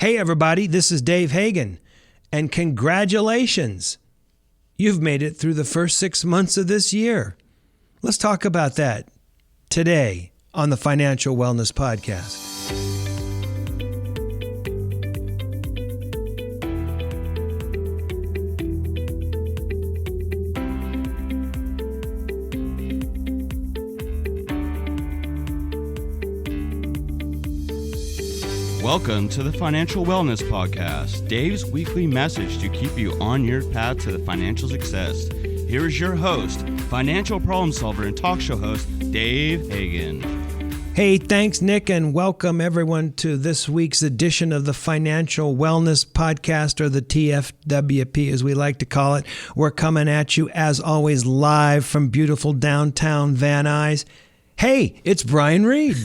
Hey, everybody, this is Dave Hagan, and congratulations. You've made it through the first 6 months of this year. Let's talk about that today on the Financial Wellness Podcast. Welcome to the Financial Wellness Podcast, Dave's weekly message to keep you on your path to the financial success. Here is your host, financial problem solver and talk show host, Dave Hagan. Hey, thanks, Nick, and welcome everyone to this week's edition of the Financial Wellness Podcast, or the TFWP as we like to call it. We're coming at you, as always, live from beautiful downtown Van Nuys. Hey, it's Brian Reed.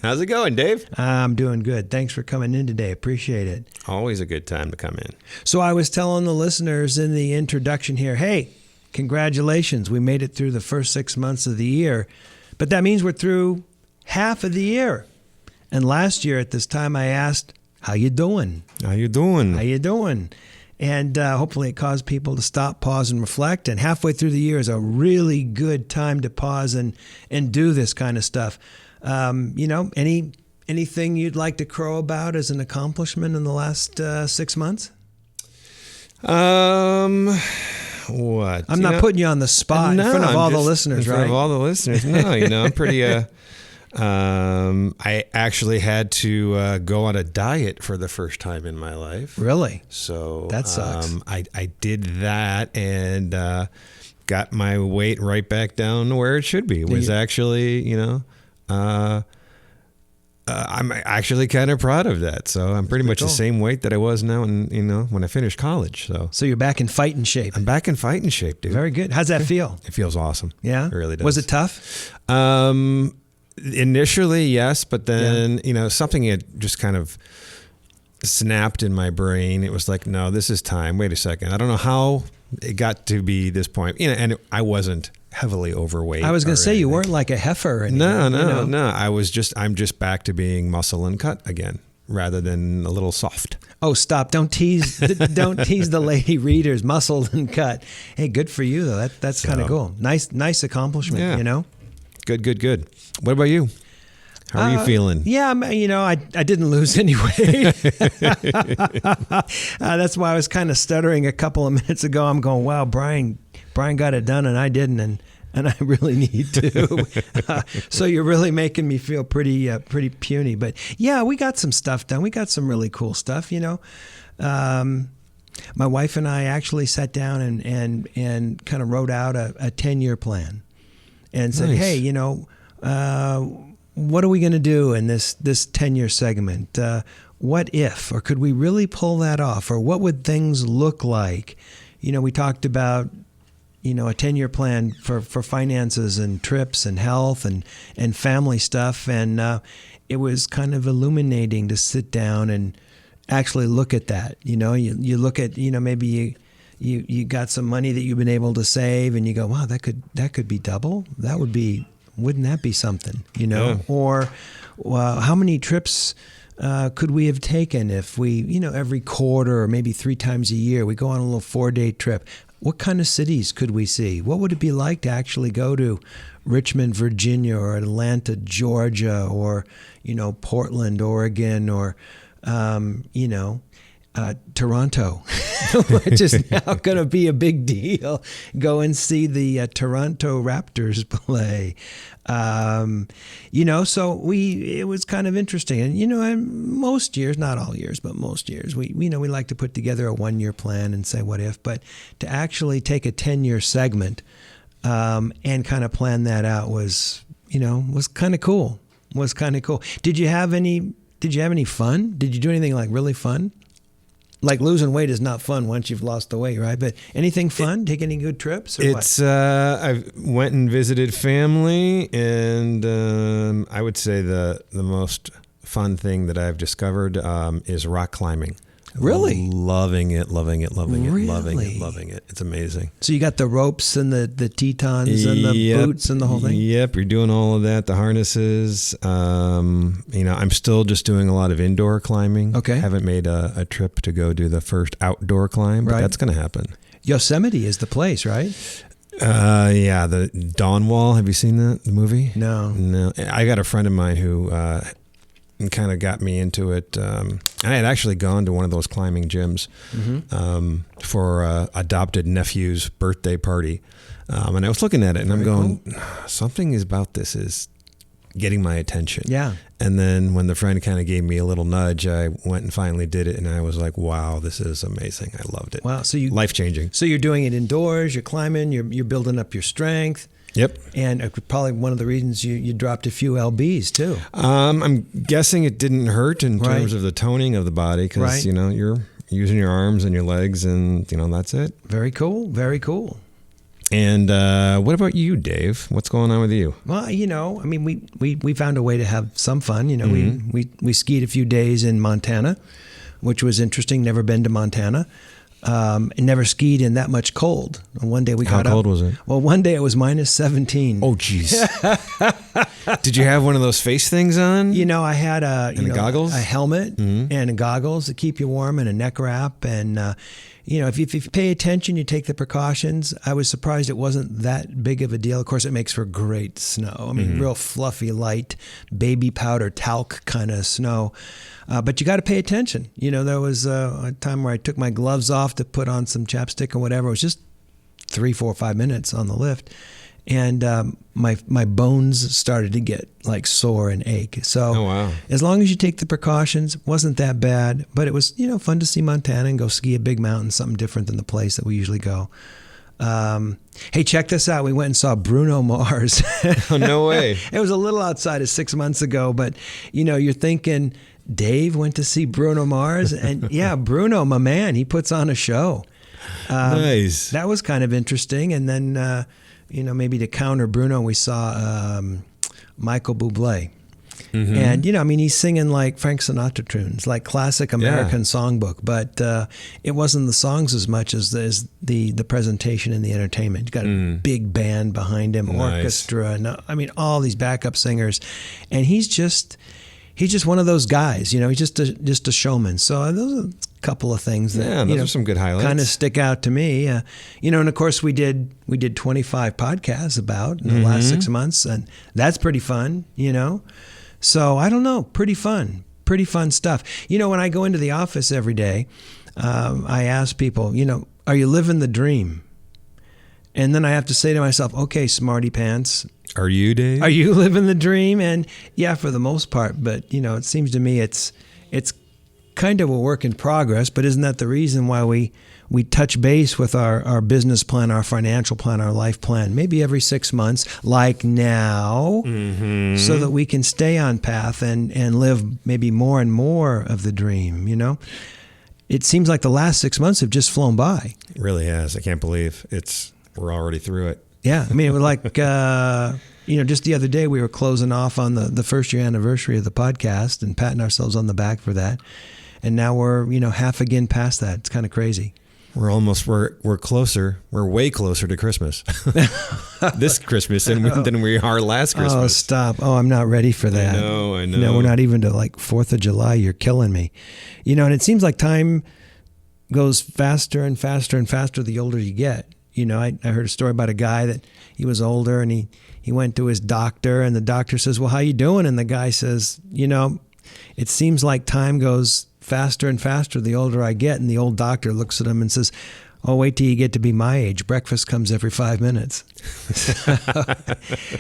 How's it going, Dave? I'm doing good. Thanks for coming in today. Appreciate it. Always a good time to come in. So I was telling the listeners in the introduction here, hey, congratulations. We made it through the first 6 months of the year, but that means we're through half of the year. And last year at this time, I asked, how you doing? How you doing? How you doing? And hopefully it caused people to stop, pause, and reflect. And halfway through the year is a really good time to pause and do this kind of stuff. Anything you'd like to crow about as an accomplishment in the last 6 months? What? I'm not putting you on the spot in front of all the listeners, right? In front of all the listeners. No, I'm pretty... I actually had to go on a diet for the first time in my life. Really? So that sucks. I did that and got my weight right back down to where it should be. It was actually, I'm actually kind of proud of that. So I'm pretty much the same weight that I was now, when I finished college. So you're back in fighting shape. I'm back in fighting shape, dude. Very good. How's that feel? It feels awesome. Yeah, it really does. Was it tough? Initially, yes, but then, something had just kind of snapped in my brain. It was like, no, this is time. Wait a second. I don't know how it got to be this point. And I wasn't heavily overweight. I was going to say you weren't like a heifer. No. I'm just back to being muscle and cut again, rather than a little soft. Oh, stop. Don't tease the lady readers, muscled and cut. Hey, good for you though. That's kind of cool. Nice accomplishment, Good. What about you? How are you feeling? Yeah, I didn't lose any weight. That's why I was kind of stuttering a couple of minutes ago. I'm going, wow, Brian got it done and I didn't, and I really need to. So you're really making me feel pretty puny. But yeah, we got some stuff done. We got some really cool stuff, My wife and I actually sat down and kind of wrote out a 10-year plan and said, nice. Hey, what are we going to do in this 10-year segment? What if, or could we really pull that off? Or what would things look like? We talked about, a 10-year plan for finances and trips and health and family stuff. And it was kind of illuminating to sit down and actually look at that. You look at, maybe you got some money that you've been able to save and you go, wow, that could be double. Wouldn't that be something, Yeah. Or how many trips could we have taken if we, every quarter or maybe 3 times a year, we go on a little 4-day trip? What kind of cities could we see? What would it be like to actually go to Richmond, Virginia, or Atlanta, Georgia, or, Portland, Oregon, or, Toronto, which is now going to be a big deal. Go and see the Toronto Raptors play. So it was kind of interesting. And, most years, not all years, but most years, we like to put together a 1-year plan and say, what if? But to actually take a 10-year segment and kind of plan that out was kind of cool. Did you have any fun? Did you do anything like really fun? Like losing weight is not fun once you've lost the weight, right? But anything fun? Take any good trips? Or I went and visited family, and I would say the most fun thing that I've discovered is rock climbing. Really? Loving it. Really? Loving it. It's amazing. So you got the ropes and the Tetons and the boots and the whole thing? Yep, you're doing all of that, the harnesses. I'm still just doing a lot of indoor climbing. Okay. Haven't made a trip to go do the first outdoor climb, but that's going to happen. Yosemite is the place, right? The Dawn Wall. Have you seen the movie? No. I got a friend of mine who kind of got me into it. I had actually gone to one of those climbing gyms for adopted nephew's birthday party. And I was looking at it and I'm going, something is about this is getting my attention. Yeah. And then when the friend kind of gave me a little nudge, I went and finally did it. And I was like, wow, this is amazing. I loved it. Wow. So life-changing. So you're doing it indoors, you're climbing, you're building up your strength. Yep. And probably one of the reasons you dropped a few lbs too. I'm guessing it didn't hurt in terms of the toning of the body because, you're using your arms and your legs and, that's it. Very cool. Very cool. And what about you, Dave? What's going on with you? Well, we found a way to have some fun. We skied a few days in Montana, which was interesting. Never been to Montana. And never skied in that much cold. And one day we got up. How cold was it? Well, one day it was minus 17. Oh, geez. Did you have one of those face things on? I had goggles? a helmet and goggles to keep you warm and a neck wrap. And, if you pay attention, you take the precautions. I was surprised it wasn't that big of a deal. Of course, it makes for great snow. I mean, real fluffy, light, baby powder, talc kind of snow. But you got to pay attention. There was a time where I took my gloves off to put on some chapstick or whatever. It was just 3, 4, 5 minutes on the lift. And my bones started to get like sore and ache. So as long as you take the precautions, it wasn't that bad. But it was, fun to see Montana and go ski a big mountain, something different than the place that we usually go. Hey, check this out. We went and saw Bruno Mars. Oh, no way. It was a little outside of 6 months ago, but, you're thinking, Dave went to see Bruno Mars. And yeah, Bruno, my man, he puts on a show. Nice. That was kind of interesting. And then, maybe to counter Bruno, we saw Michael Bublé. And, he's singing like Frank Sinatra tunes, like classic American songbook, but it wasn't the songs as much as the presentation and the entertainment. He's got a big band behind him, orchestra, and all these backup singers. And he's just one of those guys, he's just a showman. So those are a couple of things that those are some good highlights. Kind of stick out to me. And of course we did 25 podcasts about in the last 6 months, and that's pretty fun, So I don't know, pretty fun stuff. When I go into the office every day, I ask people, are you living the dream? And then I have to say to myself, okay, smarty pants. Are you, Dave? Are you living the dream? And yeah, for the most part. But, it seems to me it's kind of a work in progress. But isn't that the reason why we touch base with our business plan, our financial plan, our life plan, maybe every 6 months, like now, so that we can stay on path and live maybe more and more of the dream, It seems like the last 6 months have just flown by. It really has. I can't believe we're already through it. Yeah. It was like, just the other day we were closing off on the first year anniversary of the podcast and patting ourselves on the back for that. And now we're, half again past that. It's kind of crazy. We're closer. We're way closer to Christmas this Christmas than we are last Christmas. Oh, stop. Oh, I'm not ready for that. I know. No, we're not even to like 4th of July. You're killing me. And it seems like time goes faster and faster and faster the older you get. I heard a story about a guy that he was older and he went to his doctor and the doctor says, well, how you doing? And the guy says, it seems like time goes faster and faster the older I get. And the old doctor looks at him and says, oh, wait till you get to be my age. Breakfast comes every 5 minutes.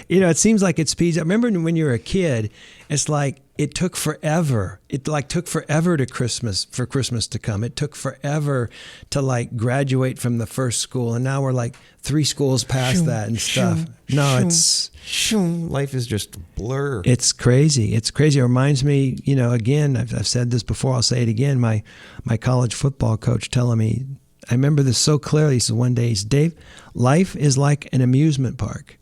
It seems like it speeds up. Remember when you were a kid, it's like it took forever. It took forever for Christmas to come. It took forever to graduate from the first school. And now we're like 3 schools past that and stuff. Life is just a blur. It's crazy. It reminds me, again, I've said this before, I'll say it again. My college football coach telling me, I remember this so clearly. He said one day, he said, Dave, life is like an amusement park.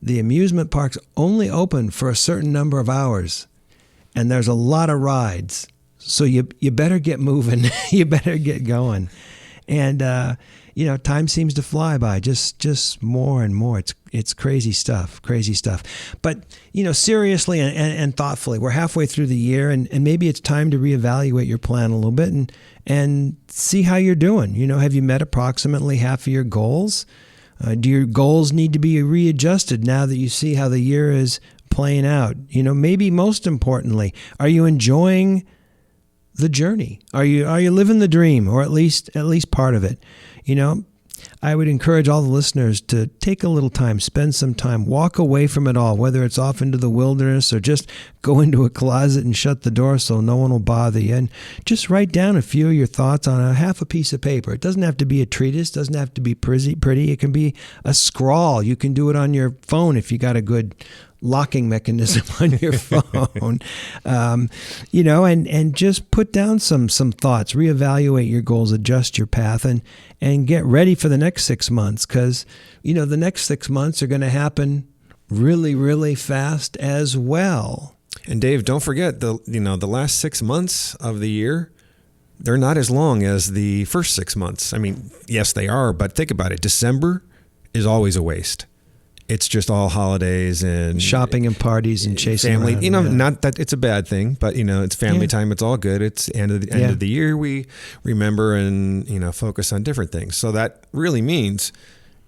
The amusement park's only open for a certain number of hours, and there's a lot of rides. So you better get moving. You better get going. And, time seems to fly by just more and more. It's crazy stuff. But, seriously and thoughtfully, we're halfway through the year and maybe it's time to reevaluate your plan a little bit and see how you're doing. Have you met approximately half of your goals? Do your goals need to be readjusted now that you see how the year is playing out? Maybe most importantly, are you enjoying the journey? Are you living the dream, or at least part of it? I would encourage all the listeners to take a little time, spend some time, walk away from it all, whether it's off into the wilderness or just go into a closet and shut the door so no one will bother you, and just write down a few of your thoughts on a half a piece of paper. It doesn't have to be a treatise, doesn't have to be pretty. It can be a scrawl. You can do it on your phone if you got a good locking mechanism on your phone, and just put down some thoughts, reevaluate your goals, adjust your path, and get ready for the next 6 months, because, the next 6 months are going to happen really, really fast as well. And Dave, don't forget the last 6 months of the year, they're not as long as the first 6 months. I mean, yes, they are, but think about it. December is always a waste. It's just all holidays and shopping and parties and chasing family. around, Not that it's a bad thing, but it's family time. It's all good. It's end of the year. We remember and focus on different things. So that really means,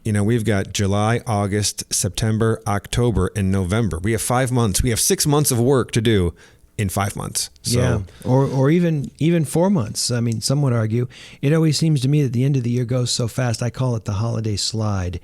we've got July, August, September, October, and November. We have 5 months. We have 6 months of work to do in 5 months. So, or even 4 months. I mean, some would argue. It always seems to me that the end of the year goes so fast. I call it the holiday slide.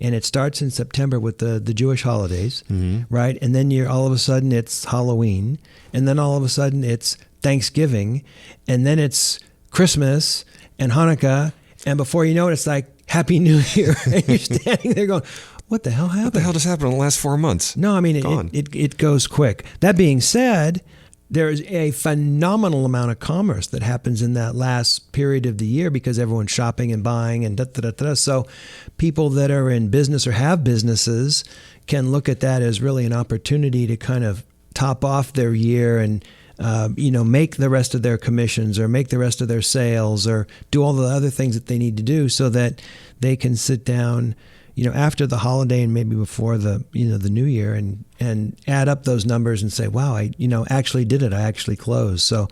And it starts in September with the Jewish holidays, right? And then all of a sudden it's Halloween. And then all of a sudden it's Thanksgiving. And then it's Christmas and Hanukkah. And before you know it, it's like Happy New Year. And you're standing there going, what the hell happened? What the hell just happened in the last 4 months? No, I mean, it goes quick. That being said, there is a phenomenal amount of commerce that happens in that last period of the year because everyone's shopping and buying and da-da-da-da. So people that are in business or have businesses can look at that as really an opportunity to kind of top off their year and, make the rest of their commissions or make the rest of their sales or do all the other things that they need to do so that they can sit down after the holiday and maybe before the new year and add up those numbers and say, wow, I actually did it. I actually closed. So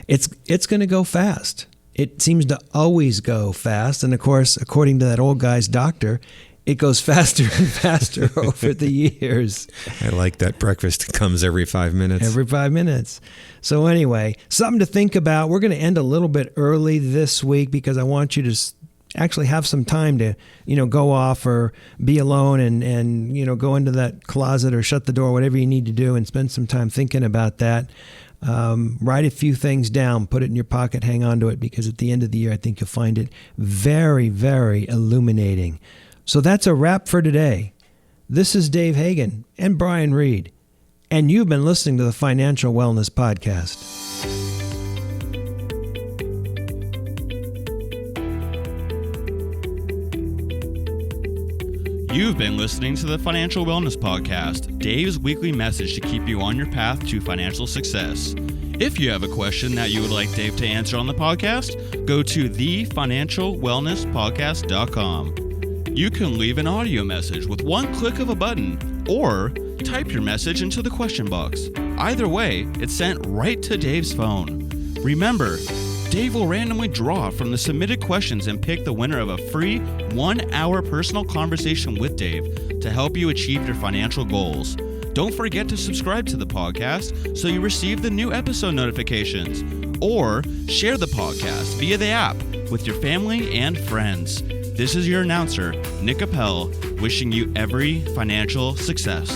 it's going to go fast. It seems to always go fast. And of course, according to that old guy's doctor, it goes faster and faster over the years. I like that breakfast comes every 5 minutes. Every 5 minutes. So anyway, something to think about. We're going to end a little bit early this week because I want you to actually have some time to, go off or be alone and go into that closet or shut the door, whatever you need to do, and spend some time thinking about that. Write a few things down, put it in your pocket, hang on to it, because at the end of the year, I think you'll find it very, very illuminating. So that's a wrap for today. This is Dave Hagan and Brian Reed, and you've been listening to the Financial Wellness Podcast. You've been listening to the Financial Wellness Podcast, Dave's weekly message to keep you on your path to financial success. If you have a question that you would like Dave to answer on the podcast, go to thefinancialwellnesspodcast.com. You can leave an audio message with one click of a button, or type your message into the question box. Either way, it's sent right to Dave's phone. Remember, Dave will randomly draw from the submitted questions and pick the winner of a free 1-hour personal conversation with Dave to help you achieve your financial goals. Don't forget to subscribe to the podcast so you receive the new episode notifications, or share the podcast via the app with your family and friends. This is your announcer, Nick Appel, wishing you every financial success.